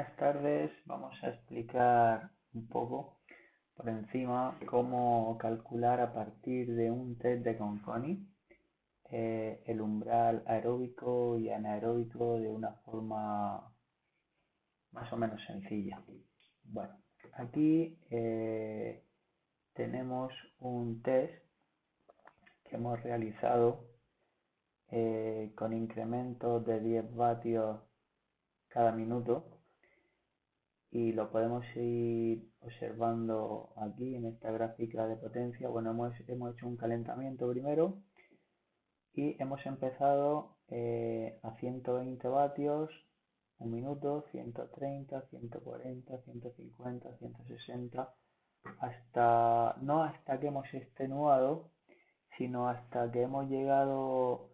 Buenas tardes, vamos a explicar un poco por encima cómo calcular a partir de un test de Conconi el umbral aeróbico y anaeróbico de una forma más o menos sencilla. Bueno, aquí tenemos un test que hemos realizado con incrementos de 10 vatios cada minuto y lo podemos ir observando aquí en esta gráfica de potencia. Bueno, hemos hecho un calentamiento primero y hemos empezado a 120 vatios un minuto, 130, 140, 150, 160, no hasta que hemos extenuado, sino hasta que hemos llegado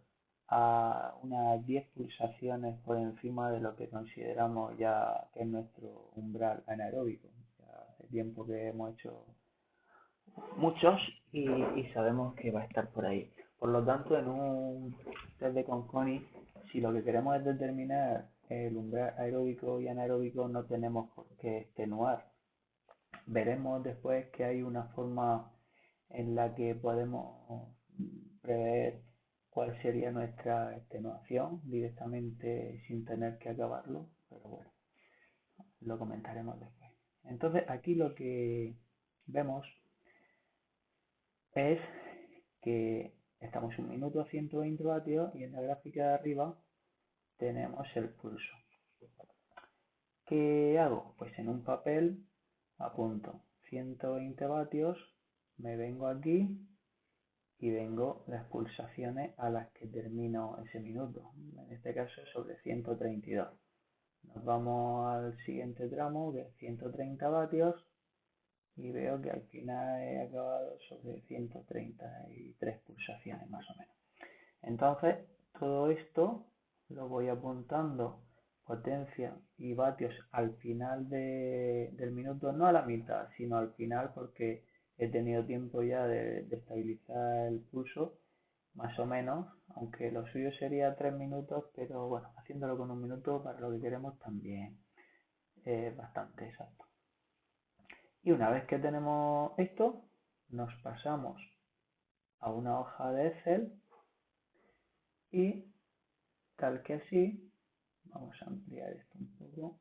a unas 10 pulsaciones por encima de lo que consideramos ya que es nuestro umbral anaeróbico. Ya hace tiempo que hemos hecho muchos y sabemos que va a estar por ahí. Por lo tanto, en un test de Conconi, si lo que queremos es determinar el umbral aeróbico y anaeróbico, no tenemos por qué extenuar. Veremos después que hay una forma en la que podemos prever cuál sería nuestra extenuación directamente sin tener que acabarlo, pero bueno, lo comentaremos después. Entonces aquí lo que vemos es que estamos un minuto a 120 vatios y en la gráfica de arriba tenemos el pulso. ¿Qué hago? Pues en un papel apunto 120 vatios, me vengo aquí y vengo las pulsaciones a las que termino ese minuto, en este caso sobre 132. Nos vamos al siguiente tramo, que es 130 vatios, y veo que al final he acabado sobre 133 pulsaciones más o menos. Entonces, todo esto lo voy apuntando, potencia y vatios al final del minuto, no a la mitad, sino al final porque he tenido tiempo ya de estabilizar el pulso, más o menos, aunque lo suyo sería 3 minutos, pero bueno, haciéndolo con un minuto para lo que queremos también es bastante exacto. Y una vez que tenemos esto, nos pasamos a una hoja de Excel y tal que así, vamos a ampliar esto un poco,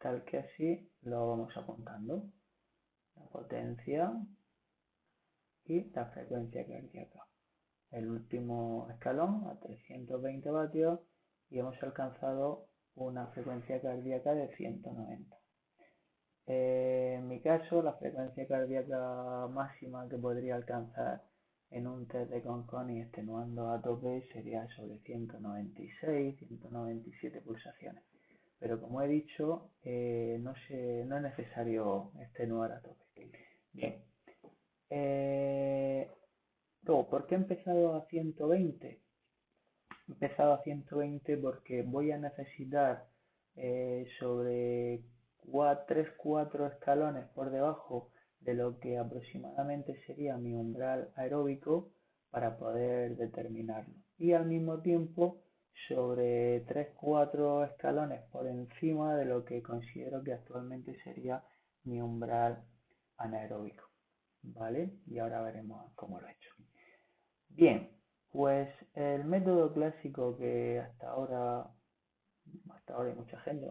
tal que así lo vamos apuntando, la potencia y la frecuencia cardíaca. El último escalón a 320 vatios y hemos alcanzado una frecuencia cardíaca de 190. En mi caso, la frecuencia cardíaca máxima que podría alcanzar en un test de Conconi extenuando a tope sería sobre 196, 197 pulsaciones. Pero como he dicho, no es necesario extenuar a tope. Bien. Eh, Luego, ¿por qué he empezado a 120? He empezado a 120 porque voy a necesitar sobre 3-4 escalones por debajo de lo que aproximadamente sería mi umbral aeróbico para poder determinarlo. Y al mismo tiempo sobre 3-4 escalones por encima de lo que considero que actualmente sería mi umbral anaeróbico. ¿Vale? Y ahora veremos cómo lo he hecho. Bien, pues el método clásico que hasta ahora hay mucha gente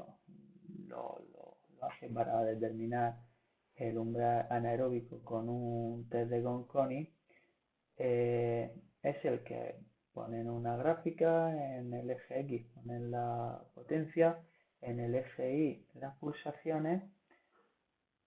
lo hace para determinar el umbral anaeróbico con un test de Conconi, es el que ponen una gráfica, en el eje X ponen la potencia, en el eje Y las pulsaciones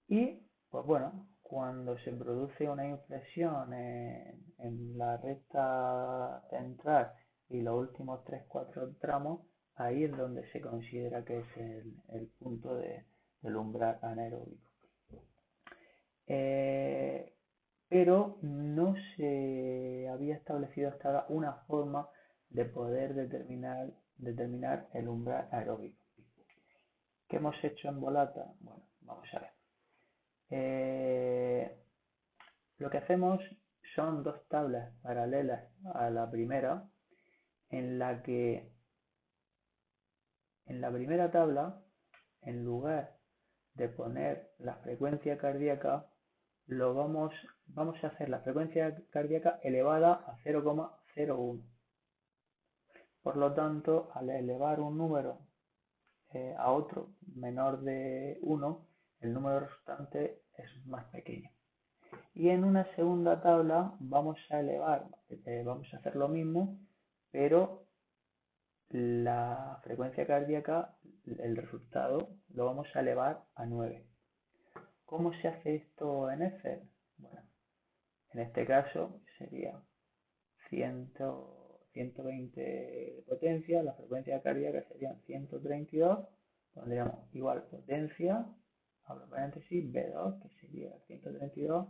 y, pues bueno, cuando se produce una inflexión en la recta central y los últimos 3-4 tramos, ahí es donde se considera que es el punto del umbral anaeróbico. Eh, pero no se había establecido hasta ahora una forma de poder determinar el umbral aeróbico. ¿Qué hemos hecho en Volata? Bueno, vamos a ver. Eh, Lo que hacemos son dos tablas paralelas a la primera, en la que En la primera tabla, en lugar de poner la frecuencia cardíaca, vamos a hacer la frecuencia cardíaca elevada a 0,01. Por lo tanto, al elevar un número a otro menor de 1, el número resultante es más pequeño. Y en una segunda tabla vamos a hacer lo mismo, pero la frecuencia cardíaca, el resultado, lo vamos a elevar a 9. ¿Cómo se hace esto en Excel? Bueno, en este caso sería 120 de potencia, la frecuencia cardíaca serían 132, pondríamos igual potencia, abro paréntesis, B2, que sería 132,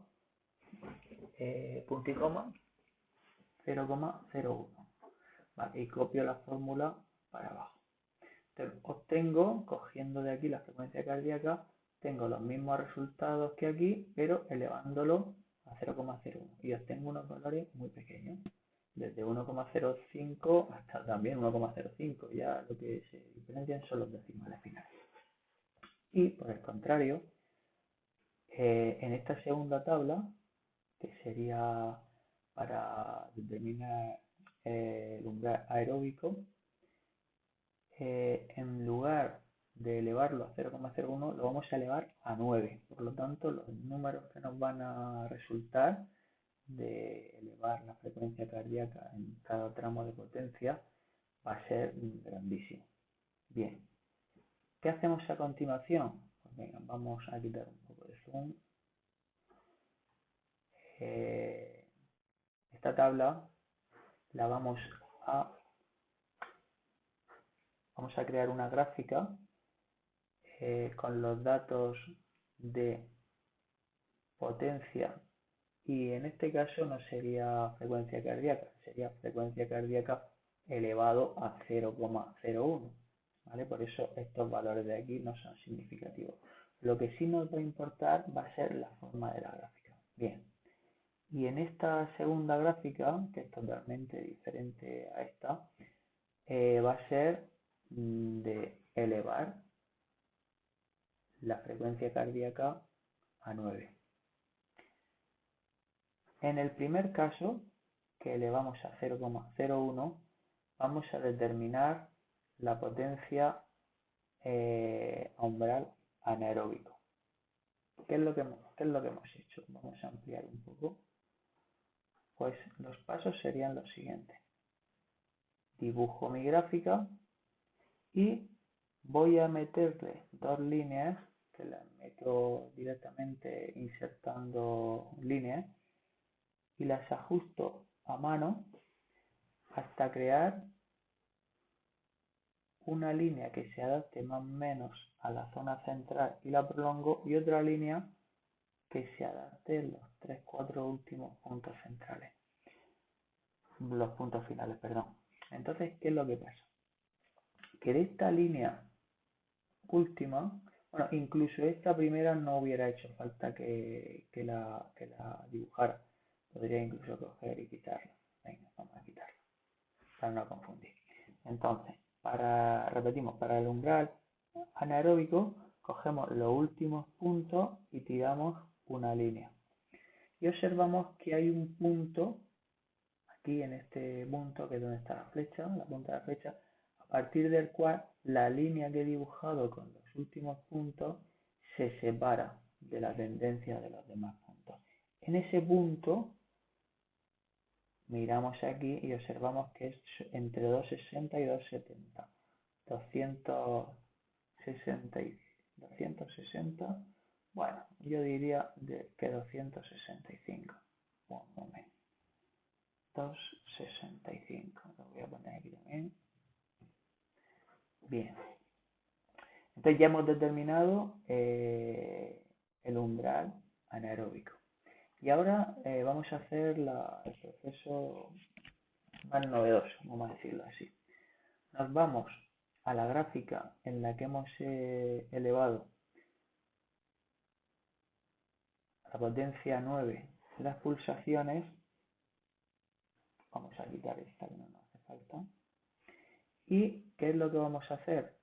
punto y coma, 0,01. Vale, y copio la fórmula para abajo. Entonces, obtengo, cogiendo de aquí la frecuencia cardíaca, tengo los mismos resultados que aquí, pero elevándolo a 0,01 y obtengo unos valores muy pequeños, desde 1,05 hasta también 1,05, ya lo que se diferencian son los decimales finales. Y por el contrario, en esta segunda tabla, que sería para determinar el umbral aeróbico, en lugar de elevarlo a 0,01 lo vamos a elevar a 9. Por lo tanto, los números que nos van a resultar de elevar la frecuencia cardíaca en cada tramo de potencia va a ser grandísimo. Bien, ¿qué hacemos a continuación? Pues venga, vamos a quitar un poco de zoom. Esta tabla la vamos a crear una gráfica con los datos de potencia, y en este caso no sería frecuencia cardíaca, sería frecuencia cardíaca elevado a 0,01, ¿vale? Por eso estos valores de aquí no son significativos. Lo que sí nos va a importar va a ser la forma de la gráfica. Bien, y en esta segunda gráfica, que es totalmente diferente a esta, va a ser de elevar la frecuencia cardíaca a 9. En el primer caso, que elevamos a 0,01, vamos a determinar la potencia umbral anaeróbico. ¿Qué es lo que hemos hecho? Vamos a ampliar un poco. Pues los pasos serían los siguientes. Dibujo mi gráfica y voy a meterle dos líneas, que las meto directamente insertando líneas, y las ajusto a mano hasta crear una línea que se adapte más o menos a la zona central y la prolongo, y otra línea que se adapte en los 3-4 últimos puntos centrales, los puntos finales, perdón. Entonces, ¿qué es lo que pasa? Que de esta línea última, bueno, incluso esta primera no hubiera hecho falta que la dibujara. Podría incluso coger y quitarla. Venga, vamos a quitarla para no confundir. Entonces, repetimos, para el umbral anaeróbico cogemos los últimos puntos y tiramos una línea. Y observamos que hay un punto, aquí en este punto, que es donde está la flecha, la punta de la flecha, a partir del cual la línea que he dibujado con los últimos puntos se separa de la tendencia de los demás puntos. En ese punto miramos aquí y observamos que es entre 260 y 270. 260, bueno, yo diría que 265. Un momento. 265, lo voy a poner aquí también. Bien. Entonces ya hemos determinado el umbral anaeróbico. Y ahora vamos a hacer el proceso más novedoso, vamos a decirlo así. Nos vamos a la gráfica en la que hemos elevado a la potencia 9 las pulsaciones. Vamos a quitar esta que no nos hace falta. ¿Y qué es lo que vamos a hacer?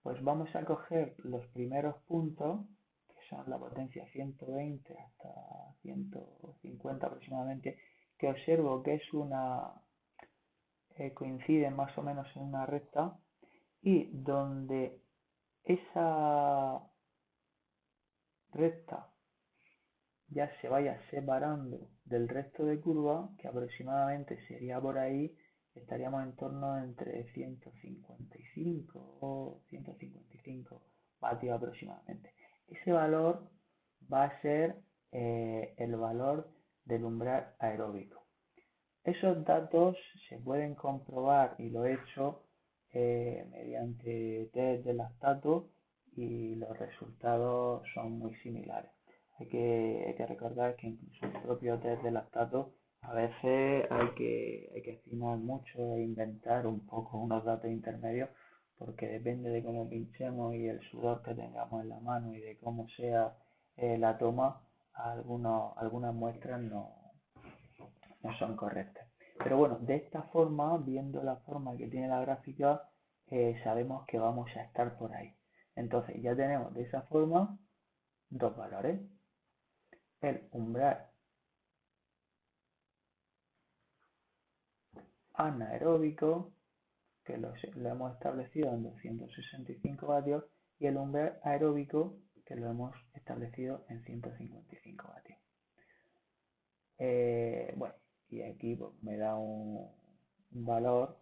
Pues vamos a coger los primeros puntos, que son la potencia 120 hasta 150 aproximadamente, que observo que es coincide más o menos en una recta, y donde esa recta ya se vaya separando del resto de curva, que aproximadamente sería por ahí, estaríamos en torno entre 155 o 155 vatios aproximadamente. Ese valor va a ser el valor del umbral aeróbico. Esos datos se pueden comprobar, y lo he hecho mediante test de lactato, y los resultados son muy similares. Hay que recordar que incluso el propio test de lactato a veces hay que afinar mucho e inventar un poco unos datos intermedios, porque depende de cómo pinchemos y el sudor que tengamos en la mano y de cómo sea la toma, algunas muestras no son correctas. Pero bueno, de esta forma, viendo la forma que tiene la gráfica, sabemos que vamos a estar por ahí. Entonces ya tenemos de esa forma dos valores. El umbral anaeróbico, que lo hemos establecido en 265 vatios, y el umbral aeróbico, que lo hemos establecido en 155 vatios. Bueno, y aquí pues, me da un valor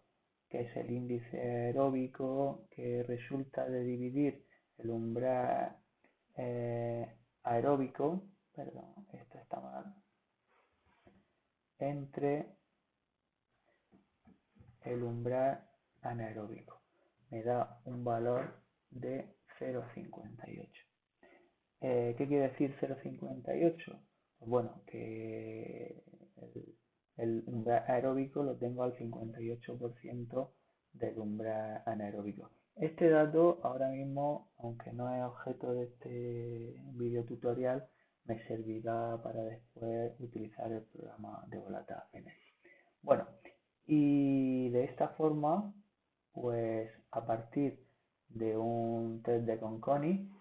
que es el índice aeróbico, que resulta de dividir el umbral aeróbico, perdón, esto está mal, entre el umbral anaeróbico. Me da un valor de 0,58. ¿Qué quiere decir 0,58? Pues bueno, que el umbral aeróbico lo tengo al 58% del umbral anaeróbico. Este dato ahora mismo, aunque no es objeto de este video tutorial, me servirá para después utilizar el programa de Volata NS. Bueno, y de esta forma, pues a partir de un test de Conconi,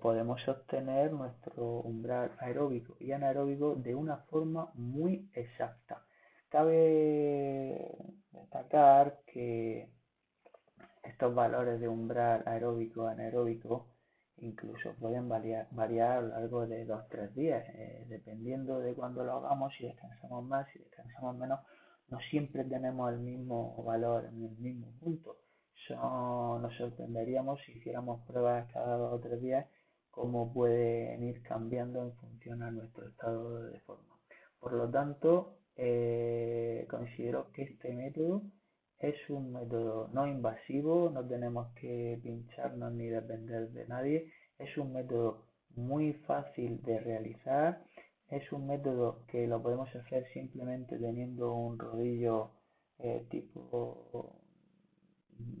podemos obtener nuestro umbral aeróbico y anaeróbico de una forma muy exacta. Cabe destacar que estos valores de umbral aeróbico y anaeróbico incluso pueden variar a lo largo de 2-3 días, dependiendo de cuándo lo hagamos. Si descansamos más, si descansamos menos, no siempre tenemos el mismo valor en el mismo punto. Nos sorprenderíamos si hiciéramos pruebas cada 2 o 3 días, cómo pueden ir cambiando en función a nuestro estado de forma. Por lo tanto, considero que este método es un método no invasivo, no tenemos que pincharnos ni depender de nadie. Es un método muy fácil de realizar. Es un método que lo podemos hacer simplemente teniendo un rodillo tipo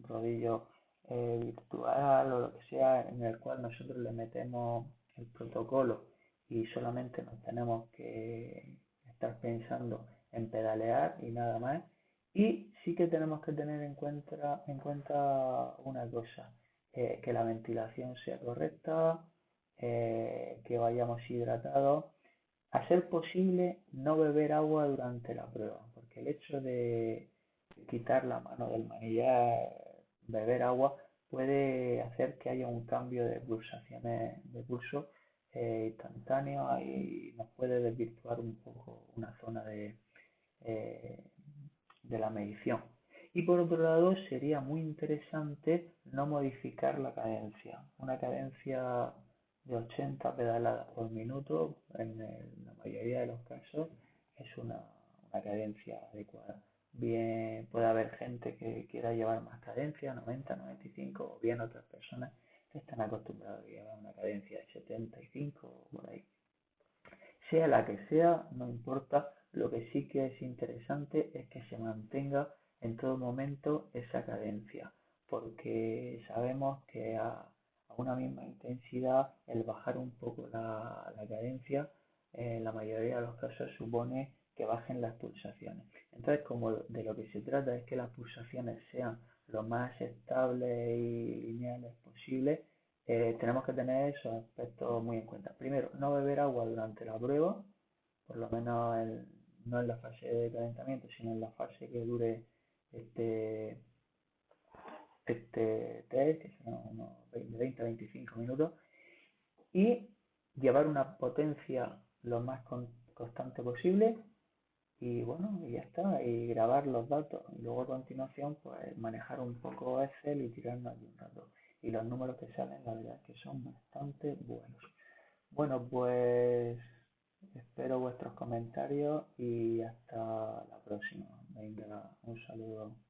rodillo virtual o lo que sea, en el cual nosotros le metemos el protocolo y solamente nos tenemos que estar pensando en pedalear y nada más. Y sí que tenemos que tener en cuenta una cosa, que la ventilación sea correcta, que vayamos hidratados. A ser posible, no beber agua durante la prueba, porque el hecho de quitar la mano del manillar, beber agua, puede hacer que haya un cambio de pulsaciones de pulso instantáneo, y nos puede desvirtuar un poco una zona eh, de la medición. Y por otro lado, sería muy interesante no modificar la cadencia. Una cadencia de 80 pedaladas por minuto, en la mayoría de los casos, es una cadencia adecuada. Bien, puede haber gente que quiera llevar más cadencia, 90, 95, o bien otras personas que están acostumbradas a llevar una cadencia de 75 o por ahí. Sea la que sea, no importa. Lo que sí que es interesante es que se mantenga en todo momento esa cadencia, porque sabemos que a una misma intensidad el bajar un poco la cadencia, en la mayoría de los casos supone que bajen las pulsaciones. Entonces, como de lo que se trata es que las pulsaciones sean lo más estable y lineales posible, tenemos que tener esos aspectos muy en cuenta. Primero, no beber agua durante la prueba, por lo menos no en la fase de calentamiento, sino en la fase que dure este, este test, que son unos 20 a 25 minutos, y llevar una potencia lo más constante posible y bueno, y ya está, y grabar los datos. Y luego a continuación, pues manejar un poco Excel y tirarnos allí un rato. Y los números que salen, la verdad es que son bastante buenos. Bueno, pues espero vuestros comentarios y hasta la próxima. Venga, un saludo.